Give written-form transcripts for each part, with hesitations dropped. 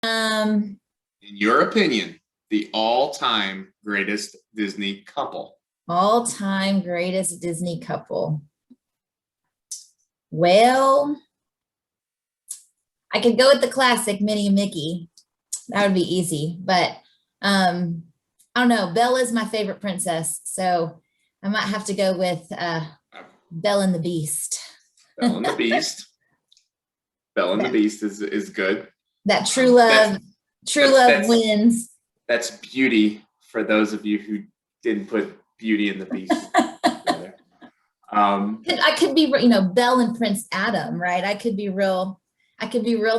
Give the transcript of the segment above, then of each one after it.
Um, In your opinion, the all-time greatest Disney couple? All-time greatest Disney couple. Well, I could go with the classic Minnie and Mickey. That would be easy, but I don't know. Belle is my favorite princess, so I might have to go with Belle and the Beast. Belle and the Beast. Belle and the Beast is good. That true love, love wins. That's Beauty for those of you who didn't put Beauty and the Beast together. I could be, Belle and Prince Adam, right? I could be real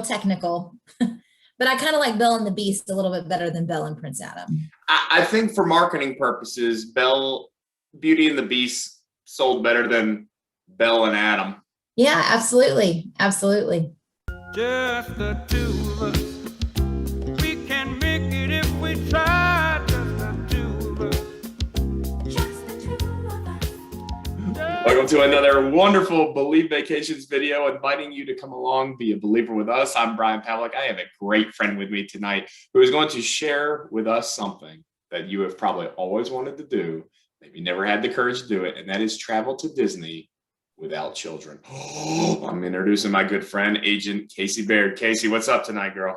technical, but I kind of like Belle and the Beast a little bit better than Belle and Prince Adam. I think for marketing purposes, Beauty and the Beast sold better than Belle and Adam. Yeah, absolutely. Absolutely. Just the two of us. We can make it if we try. Just the two of us. Welcome to another wonderful Believe Vacations video, inviting you to come along, be a believer with us. I'm Brian Pavlik. I have a great friend with me tonight who is going to share with us something that you have probably always wanted to do, maybe never had the courage to do it, and that is travel to Disney without children. Oh, I'm introducing my good friend, Agent Casey Baird. Casey, what's up tonight, girl?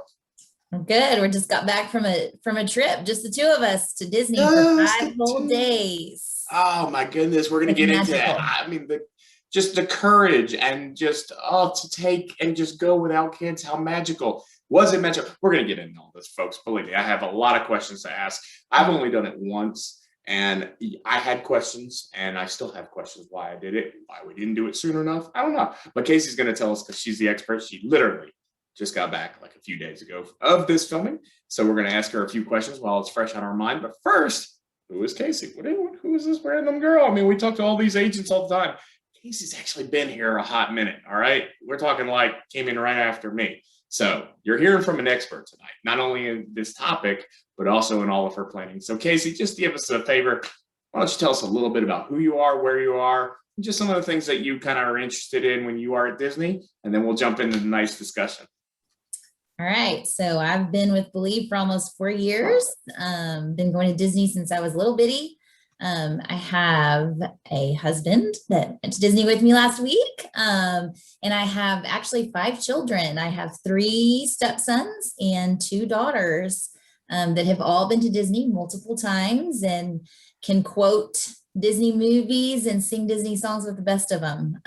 I'm good. We just got back from a trip, just the two of us, to Disney for 5 whole days. Oh my goodness, we're gonna get into it. I mean, just the courage and just to take and just go without kids. How magical was it? Magical. We're gonna get into all this, folks. Believe me, I have a lot of questions to ask. I've only done it once. And I had questions, and I still have questions why I did it, why we didn't do it soon enough. I don't know. But Casey's going to tell us because she's the expert. She literally just got back like a few days ago of this filming. So we're going to ask her a few questions while it's fresh on our mind. But first, who is Casey? Who is this random girl? I mean, we talk to all these agents all the time. Casey's actually been here a hot minute, all right? We're talking like came in right after me. So you're hearing from an expert tonight, not only in this topic, but also in all of her planning. So Casey, just give us a favor. Why don't you tell us a little bit about who you are, where you are, and just some of the things that you kind of are interested in when you are at Disney, and then we'll jump into the nice discussion. All right. So I've been with Believe for almost 4 years. Been going to Disney since I was a little bitty. I have a husband that went to Disney with me last week. And I have actually 5 children. I have 3 stepsons and 2 daughters that have all been to Disney multiple times and can quote Disney movies and sing Disney songs with the best of them.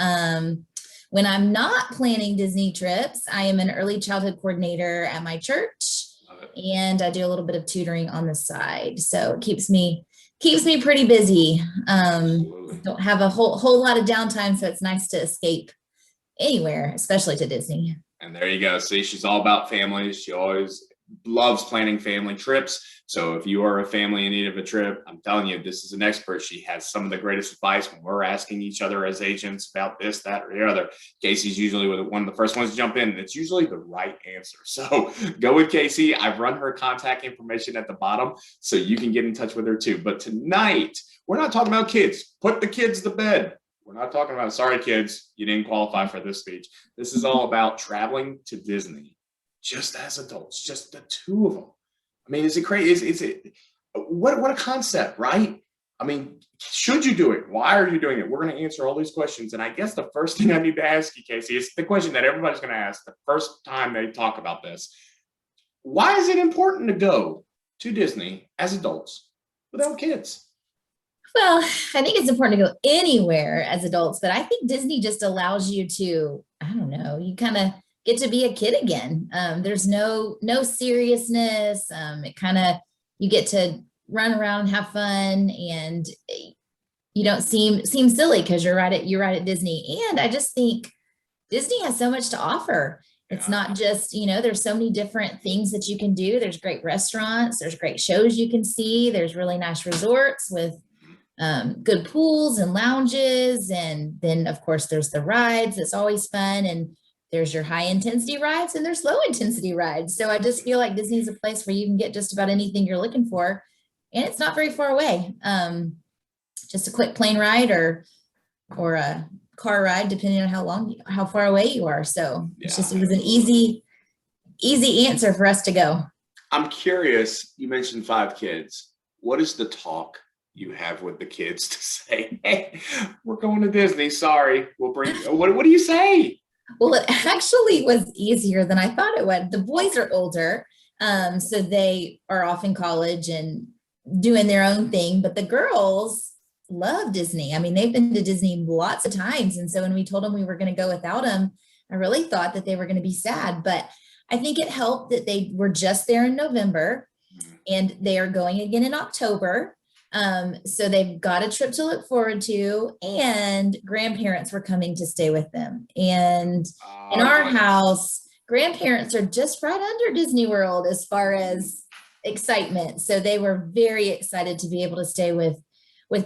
When I'm not planning Disney trips, I am an early childhood coordinator at my church, and I do a little bit of tutoring on the side. So it keeps me pretty busy. Don't have a whole lot of downtime, so it's nice to escape anywhere, especially to Disney. And there you go. See, she's all about families. She always loves planning family trips. So if you are a family in need of a trip, I'm telling you, this is an expert. She has some of the greatest advice when we're asking each other as agents about this, that, or the other. Casey's usually one of the first ones to jump in, and it's usually the right answer. So go with Casey. I've run her contact information at the bottom, so you can get in touch with her too. But tonight, we're not talking about kids. Put the kids to bed. We're not talking about, sorry, kids, you didn't qualify for this speech. This is all about traveling to Disney, just as adults, just the two of them. I mean, is it crazy? Is it what a concept, right? I mean, should you do it? Why are you doing it? We're going to answer all these questions. And I guess the first thing I need to ask you, Casey, is the question that everybody's going to ask the first time they talk about this. Why is it important to go to Disney as adults without kids? Well, I think it's important to go anywhere as adults, but I think Disney just allows you to, I don't know, you kind of get to be a kid again. There's no seriousness. It kind of, you get to run around and have fun, and you don't seem silly because you're right at Disney. And I just think Disney has so much to offer. It's not just, there's so many different things that you can do. There's great restaurants, there's great shows you can see. There's really nice resorts with good pools and lounges. And then of course there's the rides. It's always fun. And there's your high intensity rides and there's low intensity rides. So I just feel like Disney's a place where you can get just about anything you're looking for. And it's not very far away. Just a quick plane ride or a car ride, depending on how far away you are. So it was an easy easy answer for us to go. I'm curious, you mentioned 5 kids. What is the talk you have with the kids to say, hey, we're going to Disney. Sorry, we'll bring you. What do you say? Well, it actually was easier than I thought it would. The boys are older, so they are off in college and doing their own thing, but the girls love Disney. I mean, they've been to Disney lots of times. And so when we told them we were going to go without them, I really thought that they were going to be sad, but I think it helped that they were just there in November and they are going again in October. So they've got a trip to look forward to, and grandparents were coming to stay with them. And in our house, grandparents are just right under Disney World as far as excitement. So they were very excited to be able to stay with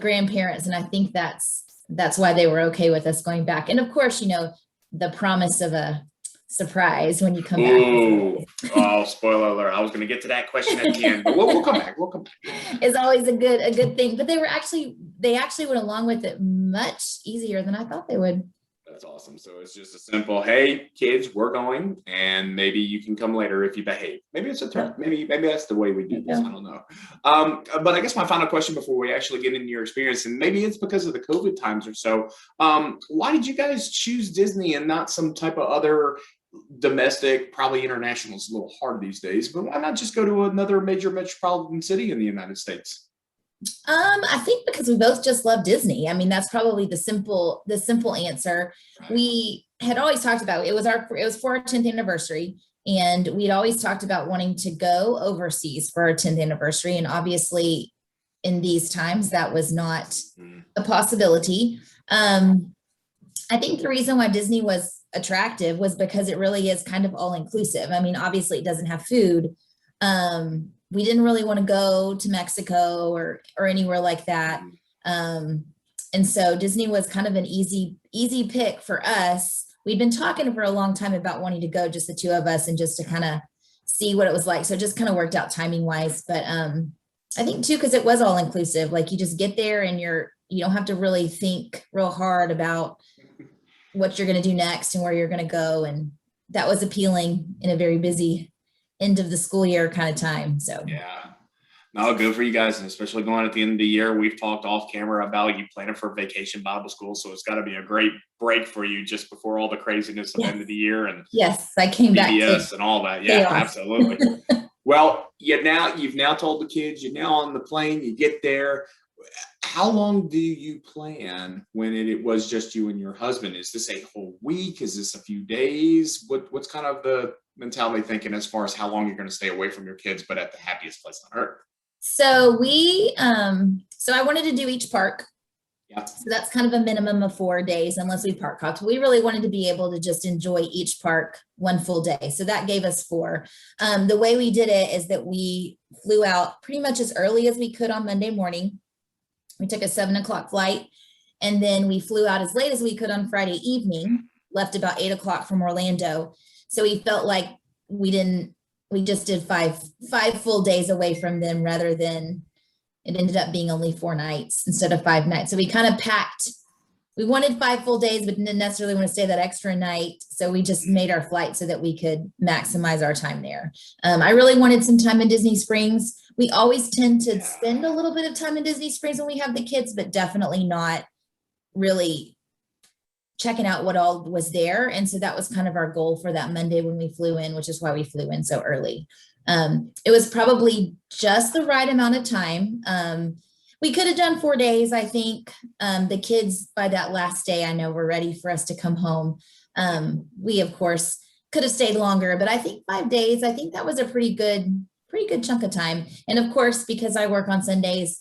grandparents. And I think that's why they were okay with us going back. And of course, the promise of a surprise when you come back. Oh, spoiler alert. I was going to get to that question at the end, but we'll come back. We'll come back. It's always a good thing, but they actually went along with it much easier than I thought they would. That's awesome. So it's just a simple, hey, kids, we're going, and maybe you can come later if you behave. Maybe it's a turn. Maybe that's the way we do this. I don't know. But I guess my final question before we actually get into your experience, and maybe it's because of the COVID times or so. Why did you guys choose Disney and not some type of other domestic, probably international? Is a little hard these days, but why not just go to another major metropolitan city in the United States? I think because we both just love Disney. I mean, that's probably the simple answer. Right. We had always talked about it was for our 10th anniversary, and we'd always talked about wanting to go overseas for our 10th anniversary. And obviously, in these times, that was not a possibility. I think the reason why Disney was attractive was because it really is kind of all inclusive. I mean, obviously, it doesn't have food. We didn't really want to go to Mexico or anywhere like that. And so Disney was kind of an easy pick for us. We'd been talking for a long time about wanting to go, just the two of us, and just to kind of see what it was like. So it just kind of worked out timing wise. But I think too, because it was all inclusive, like you just get there and you don't have to really think real hard about what you're going to do next and where you're going to go. And that was appealing in a very busy end of the school year kind of time. So yeah, no, good for you guys, and especially going at the end of the year. We've talked off camera about you planning for Vacation Bible School, so it's got to be a great break for you just before all the craziness of the end of the year and yes, I came back and all that. Yeah, chaos. Absolutely. Well, you've now told the kids, you're now on the plane, you get there. How long do you plan when it was just you and your husband? Is this a whole week? Is this a few days? What's kind of the mentality thinking as far as how long you're going to stay away from your kids, but at the happiest place on earth? So I wanted to do each park. Yeah. So that's kind of a minimum of 4 days, unless we park hopped. We really wanted to be able to just enjoy each park one full day. So that gave us 4. The way we did it is that we flew out pretty much as early as we could on Monday morning. We took a 7:00 flight, and then we flew out as late as we could on Friday evening, left about 8:00 from Orlando. So we felt like we just did five full days away from them, rather than it ended up being only 4 nights instead of 5 nights. So we kind of we wanted 5 full days, but didn't necessarily want to stay that extra night. So we just made our flight so that we could maximize our time there. I really wanted some time in Disney Springs. We always tend to spend a little bit of time in Disney Springs when we have the kids, but definitely not really checking out what all was there. And so that was kind of our goal for that Monday when we flew in, which is why we flew in so early. It was probably just the right amount of time. We could have done 4 days, I think. The kids, by that last day, I know were ready for us to come home. We, of course, could have stayed longer, but I think 5 days, I think that was a pretty good chunk of time. And of course, because I work on Sundays,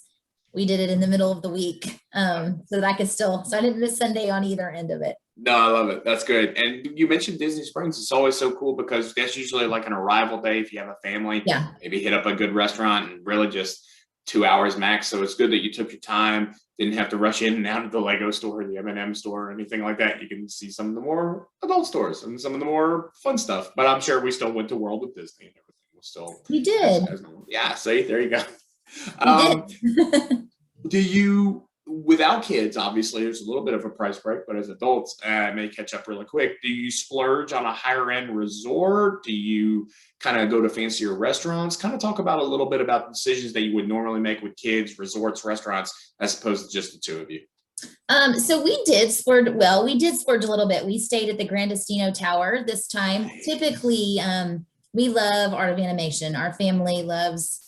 we did it in the middle of the week, so that so I didn't miss Sunday on either end of it. No, I love it. That's good. And you mentioned Disney Springs. It's always so cool because that's usually like an arrival day. If you have a family, maybe hit up a good restaurant, and really just 2 hours max. So it's good that you took your time, didn't have to rush in and out of the Lego store, the M&M store, or anything like that. You can see some of the more adult stores and some of the more fun stuff. But I'm sure we still went to World of Disney and everything. We did. Yeah, see, there you go. We did. Do you, without kids, obviously, there's a little bit of a price break, but as adults, it may catch up really quick. Do you splurge on a higher end resort? Do you kind of go to fancier restaurants? Kind of talk about a little bit about the decisions that you would normally make with kids, resorts, restaurants, as opposed to just the two of you. So we did splurge. Well, we did splurge a little bit. We stayed at the Grand Destino Tower this time. Typically, we love Art of Animation. Our family loves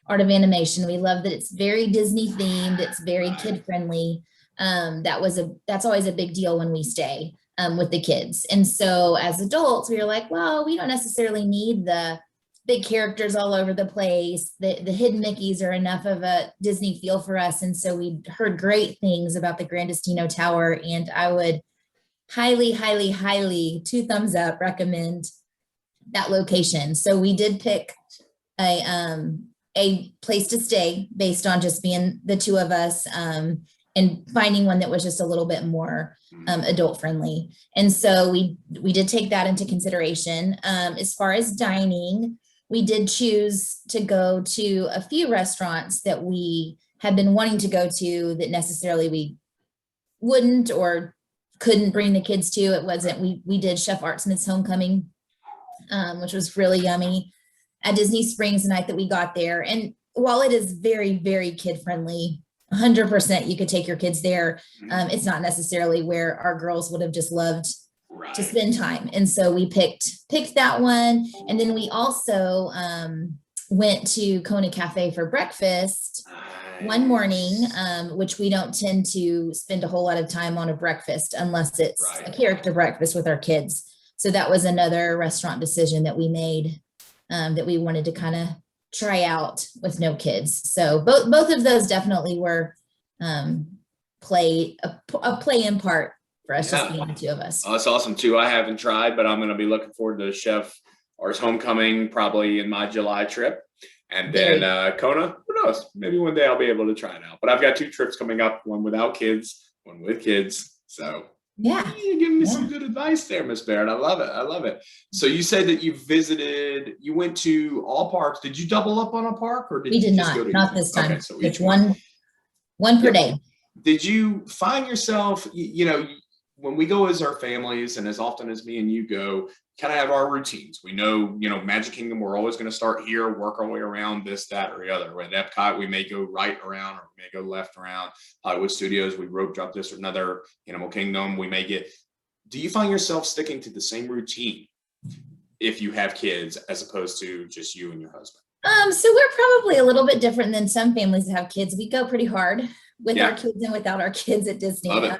Art of Animation. We love that it's very Disney themed. It's very kid friendly. That's always a big deal when we stay with the kids. And so as adults, we were like, well, we don't necessarily need the big characters all over the place. The hidden Mickeys are enough of a Disney feel for us. And so we heard great things about the Grand Destino Tower, and I would highly, highly, highly, 2 thumbs up, recommend that location. So we did pick a place to stay based on just being the 2 of us, and finding one that was just a little bit more adult friendly. And so we did take that into consideration. As far as dining, we did choose to go to a few restaurants that we had been wanting to go to that necessarily we wouldn't or couldn't bring the kids to. It wasn't, we did Chef Art Smith's Homecoming, which was really yummy, at Disney Springs the night that we got there. And while it is very, very kid friendly, 100% you could take your kids there. It's not necessarily where our girls would have just loved to spend time. And so we picked that one. And then we also went to Kona Cafe for breakfast one morning, which we don't tend to spend a whole lot of time on a breakfast unless it's a character breakfast with our kids. So that was another restaurant decision that we made, that we wanted to kind of try out with no kids. So both of those definitely were a play in part for us, just being the 2 of us. Oh, that's awesome too. I haven't tried, but I'm going to be looking forward to Chef Art's Homecoming probably in my July trip. And then Kona, who knows? Maybe one day I'll be able to try it out. But I've got 2 trips coming up, one without kids, one with kids. So yeah, you're giving me some good advice there, Miss Barrett. I love it. I love it. So you said that you went to all parks. Did you double up on a park, or we did not this time. Okay, so it's one per day. Did you find yourself, when we go as our families, and as often as me and you go, kind of have our routines. We know, Magic Kingdom, we're always going to start here, work our way around this, that, or the other. At Epcot, we may go right around, or we may go left around. Hollywood Studios, we rope drop this or another. Animal Kingdom, do you find yourself sticking to the same routine if you have kids as opposed to just you and your husband? So we're probably a little bit different than some families that have kids. We go pretty hard with our kids and without our kids at Disney.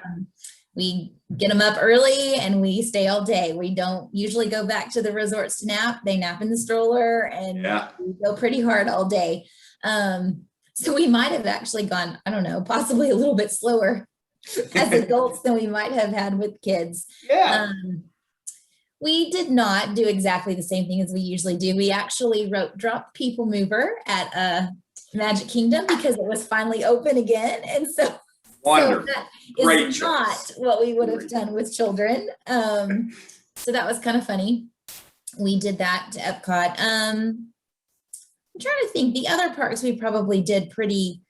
We get them up early and we stay all day. We don't usually go back to the resorts to nap. They nap in the stroller, and we go pretty hard all day. So we might have actually gone, I don't know, possibly a little bit slower as adults than we might have had with kids. We did not do exactly the same thing as we usually do. We actually dropped People Mover at Magic Kingdom because it was finally open again. And so wonderful. So that is not what we would have done with children. So that was kind of funny. We did that to Epcot. I'm trying to think. The other parks we probably did pretty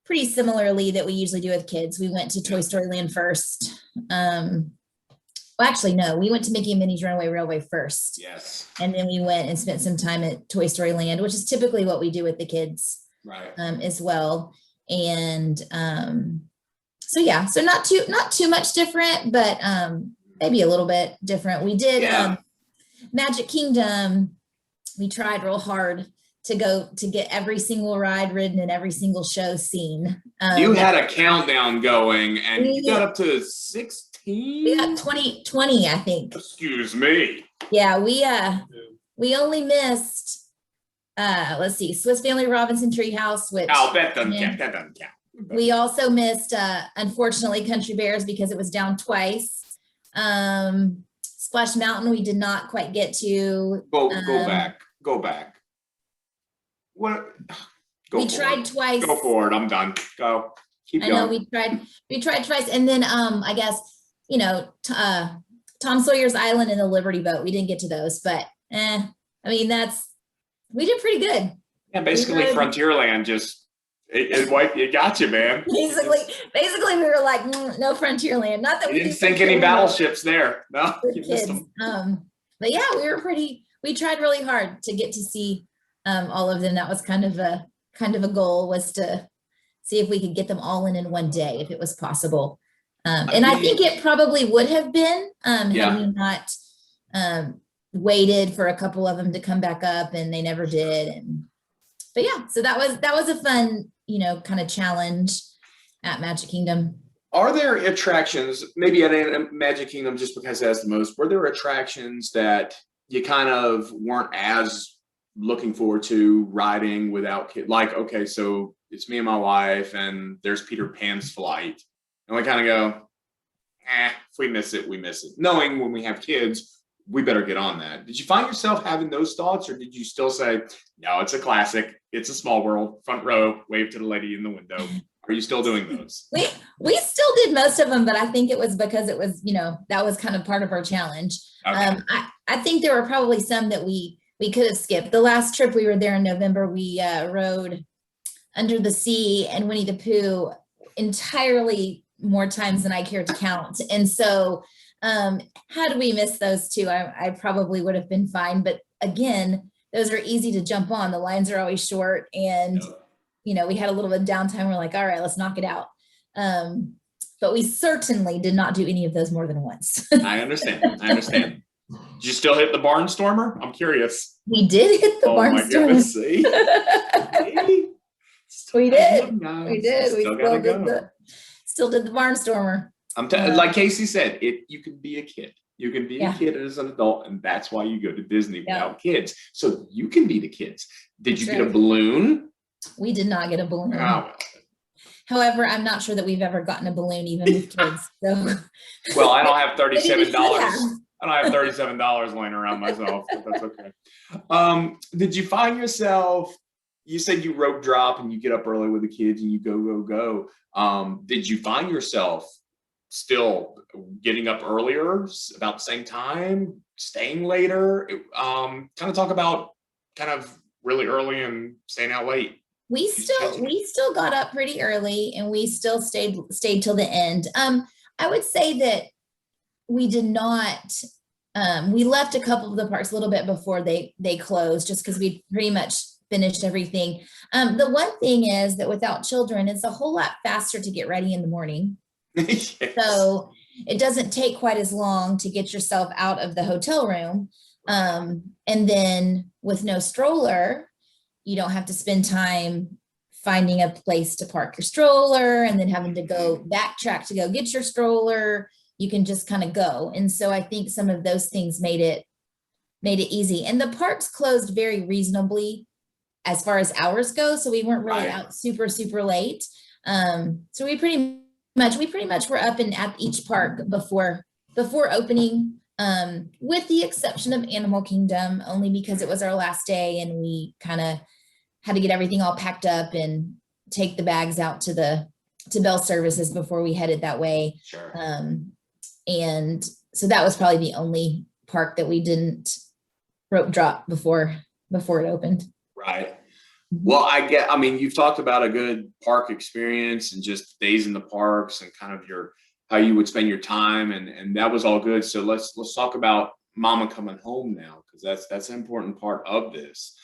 similarly that we usually do with kids. We went to Toy Story Land first. Well, actually, no, we went to Mickey and Minnie's Runaway Railway first. Yes. And then we went and spent some time at Toy Story Land, which is typically what we do with the kids as well. And so yeah, so not too much different, but maybe a little bit different. We did Magic Kingdom. We tried real hard to get every single ride ridden and every single show seen. You had a countdown going, and you got up to 16. We got 20, I think. Excuse me. Yeah, we only missed let's see, Swiss Family Robinson Treehouse, which that doesn't count. We also missed unfortunately Country Bears because it was down twice. Splash Mountain we did not quite get to. Go back. What? We tried twice. Go for it. I'm done. Go. Keep going. I know we tried twice, and then I guess Tom Sawyer's Island and the Liberty Boat. We didn't get to those, but I mean we did pretty good. Yeah, basically Frontierland just It got you, man. Basically, we were like, no Frontierland. Not that You we didn't sink any battleships there. No, with you missed kids. them. But yeah, we tried really hard to get to see all of them. That was kind of a goal, was to see if we could get them all in one day, if it was possible. And I think it probably would have been, had we not waited for a couple of them to come back up, and they never did. But yeah, so that was a fun, kind of challenge at Magic Kingdom. Are there attractions, maybe at Magic Kingdom, just because it has the most, were there attractions that you kind of weren't as looking forward to riding without kids? Like, okay, so it's me and my wife, and there's Peter Pan's flight. And we kind of go, if we miss it, we miss it. Knowing when we have kids, we better get on that. Did you find yourself having those thoughts, or did you still say, no, it's a classic, it's a Small World, front row, wave to the lady in the window? Are you still doing those? We still did most of them, but I think it was because it was, that was kind of part of our challenge. Okay. I think there were probably some that we could have skipped. The last trip we were there in November, we rode Under the Sea and Winnie the Pooh entirely more times than I care to count. And so had we missed those two, I probably would have been fine. But again, those are easy to jump on. The lines are always short, and we had a little bit of downtime. We're like, all right, let's knock it out. But we certainly did not do any of those more than once. I understand. Did you still hit the Barnstormer? I'm curious. We did hit the Barnstormer. See? We did. We still did the Barnstormer. Like Casey said, you can be a kid. You can be a kid as an adult, and that's why you go to Disney without kids. So you can be the kids. Did you get a balloon? We did not get a balloon. Oh. However, I'm not sure that we've ever gotten a balloon even with kids. So. Well, I don't have $37. I don't have $37 laying around myself, but that's okay. Did you find yourself? You said you rope drop and you get up early with the kids and you go. Did you find yourself still getting up earlier, about the same time, staying later? Kind of talk about kind of really early and staying out late. We still got up pretty early, and we still stayed till the end. I would say that we did not. We left a couple of the parks a little bit before they closed, just because we pretty much finished everything. The one thing is that without children, it's a whole lot faster to get ready in the morning. Yes. So it doesn't take quite as long to get yourself out of the hotel room. And then with no stroller, you don't have to spend time finding a place to park your stroller and then having to go backtrack to go get your stroller. You can just kind of go. And so I think some of those things made it easy. And the parks closed very reasonably as far as hours go. So we weren't really out super, super late. So we pretty much were up and at each park before opening, with the exception of Animal Kingdom, only because it was our last day and we kind of had to get everything all packed up and take the bags out to Bell Services before we headed that way. Sure. And so that was probably the only park that we didn't rope drop before it opened. Right. Well, you've talked about a good park experience and just days in the parks and kind of how you would spend your time, and that was all good. So let's talk about Mama coming home now, because that's an important part of this.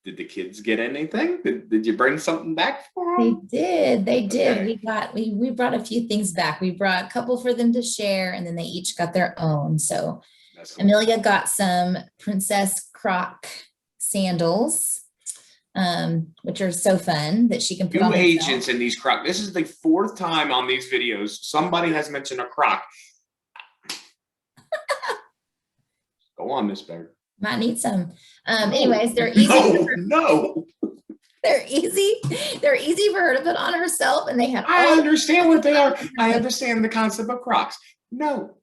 Did the kids get anything? Did you bring something back for them? They did. Okay. We brought a few things back. We brought a couple for them to share, and then they each got their own. So that's cool. Amelia got some Princess Croc sandals, which are so fun that she can put on herself. Agents in these Croc. This is the fourth time on these videos somebody has mentioned a Croc. Go on, Miss Bear. Might need some. Anyways, they're easy. No. They're easy. They're easy for her to put on herself, and they have. I understand what they are. I understand the concept of Crocs. No.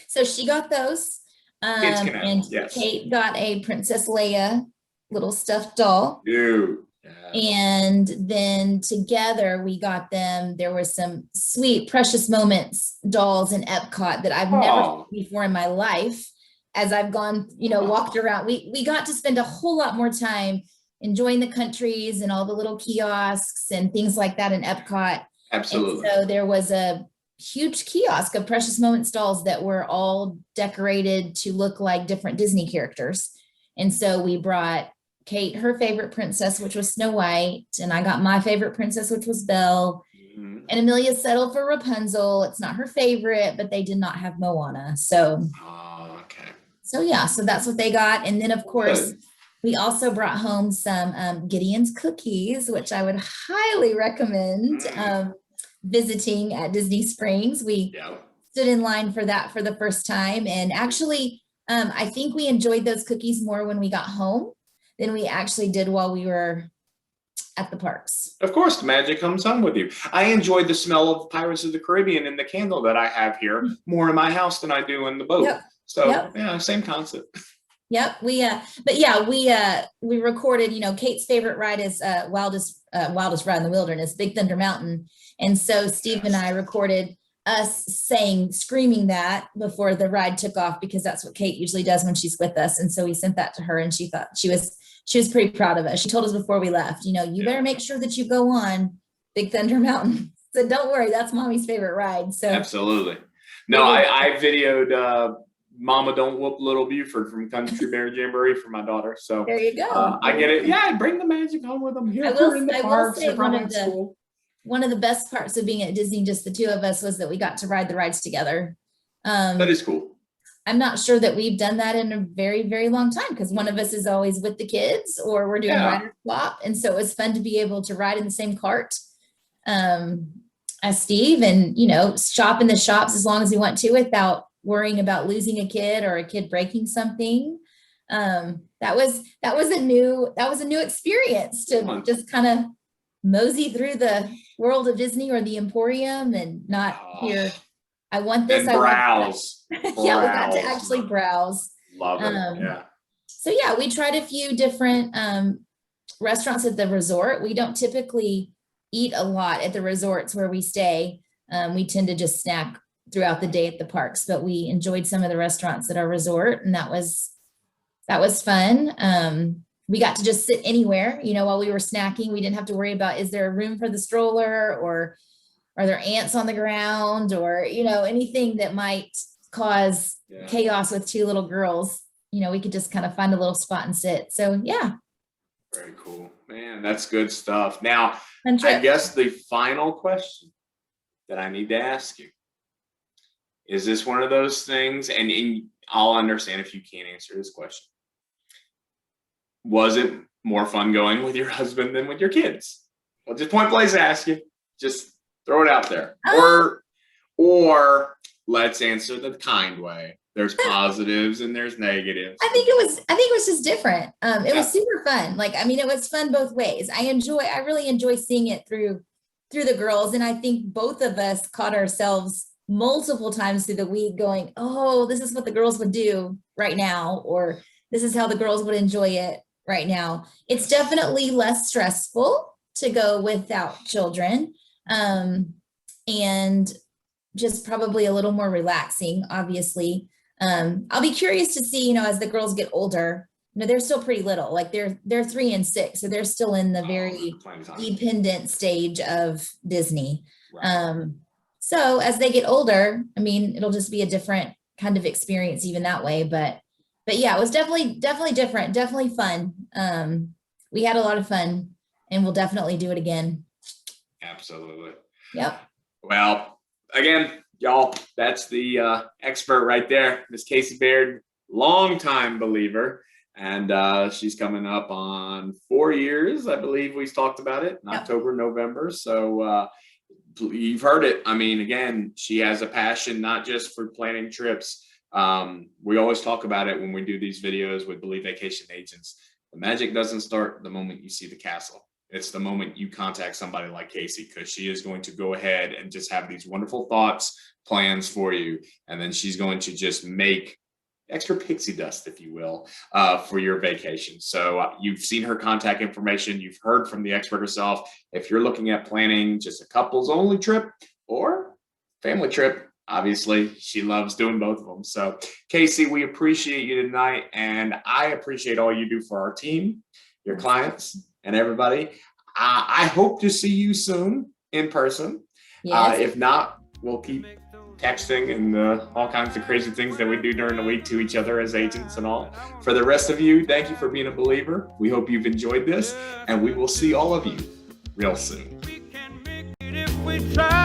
So she got those. And yes. Kate got a Princess Leia little stuffed doll. Dude. Yeah. And then together we got them. There were some sweet Precious Moments dolls in Epcot that I've never seen before in my life. As I've gone, walked around, we got to spend a whole lot more time enjoying the countries and all the little kiosks and things like that in Epcot. Absolutely. And so there was a huge kiosk of Precious Moment stalls that were all decorated to look like different Disney characters. And so we brought Kate her favorite princess, which was Snow White, and I got my favorite princess, which was Belle. Mhm. And Amelia settled for Rapunzel. It's not her favorite, but they did not have Moana. So Oh, okay. yeah, so that's what they got. And then of course, Good. we also brought home some Gideon's cookies, which I would highly recommend visiting at Disney Springs. We Yeah. stood in line for that for the first time. And actually, I think we enjoyed those cookies more when we got home than we actually did while we were at the parks. Of course, the magic comes home with you. I enjoyed the smell of Pirates of the Caribbean and the candle that I have here more in my house than I do in the boat. Yep. So Yep. yeah, same concept. Yep. But yeah, we recorded, Kate's favorite ride is wildest ride in the wilderness, Big Thunder Mountain. And so Steve and I recorded us screaming that before the ride took off, because that's what Kate usually does when she's with us. And so we sent that to her, and she thought she was pretty proud of us. She told us before we left, you better make sure that you go on Big Thunder Mountain. So don't worry, that's Mommy's favorite ride. So Absolutely. No, I videoed Mama Don't Whoop Little Buford from Country Bear Jamboree for my daughter. So there you go. I get it. Yeah, bring the magic home with them. Here, I will in the say parks. They're one probably of at school. one of the best parts of being at Disney, just the two of us, was that we got to ride the rides together. That is cool. I'm not sure that we've done that in a very, very long time, because one of us is always with the kids or we're doing rider swap. And so it was fun to be able to ride in the same cart as Steve, and, shop in the shops as long as we want to without worrying about losing a kid or a kid breaking something. That was a new experience to just kind of mosey through the world of Disney or the Emporium and not hear, I want this. And I browse. want that. Yeah, we got to actually browse. Love it. Yeah. So yeah, we tried a few different restaurants at the resort. We don't typically eat a lot at the resorts where we stay. We tend to just snack throughout the day at the parks, but we enjoyed some of the restaurants at our resort, and that was fun. We got to just sit anywhere, while we were snacking. We didn't have to worry about, is there a room for the stroller, or are there ants on the ground, or, anything that might cause chaos with two little girls. We could just kind of find a little spot and sit. So yeah. Very cool, man. That's good stuff. Now, Fun trip. I guess the final question that I need to ask you, is this one of those things, and I'll understand if you can't answer this question. Was it more fun going with your husband than with your kids? Well, just point blank ask you. Just throw it out there. Or let's answer the kind way. There's positives and there's negatives. I think it was just different. It was super fun. It was fun both ways. I really enjoy seeing it through the girls. And I think both of us caught ourselves multiple times through the week going, oh, this is what the girls would do right now, or this is how the girls would enjoy it right now. It's definitely less stressful to go without children, and just probably a little more relaxing, obviously. I'll be curious to see, as the girls get older, they're still pretty little, like they're 3 and 6. So they're still in the very dependent stage of Disney. Right. So as they get older, it'll just be a different kind of experience even that way. But yeah, it was definitely different, definitely fun. We had a lot of fun, and we'll definitely do it again. Absolutely. Yep. Well, again, y'all, that's the expert right there, Miss Casey Baird, longtime believer. And she's coming up on 4 years, I believe we've talked about it in October, November. So you've heard it. Again, she has a passion, not just for planning trips. We always talk about it when we do these videos with Believe Vacation Agents. The magic doesn't start the moment you see the castle. It's the moment you contact somebody like Casey, because she is going to go ahead and just have these wonderful thoughts, plans for you. And then she's going to just make extra pixie dust, if you will, for your vacation. So you've seen her contact information. You've heard from the expert herself. If you're looking at planning just a couples only trip or family trip, obviously she loves doing both of them. So Casey, we appreciate you tonight, and I appreciate all you do for our team. your clients, and everybody. I hope to see you soon in person. Yes. If not, we'll keep texting and all kinds of crazy things that we do during the week to each other as agents and all. For the rest of you, thank you for being a believer. We hope you've enjoyed this, and we will see all of you real soon. We can make it if we try.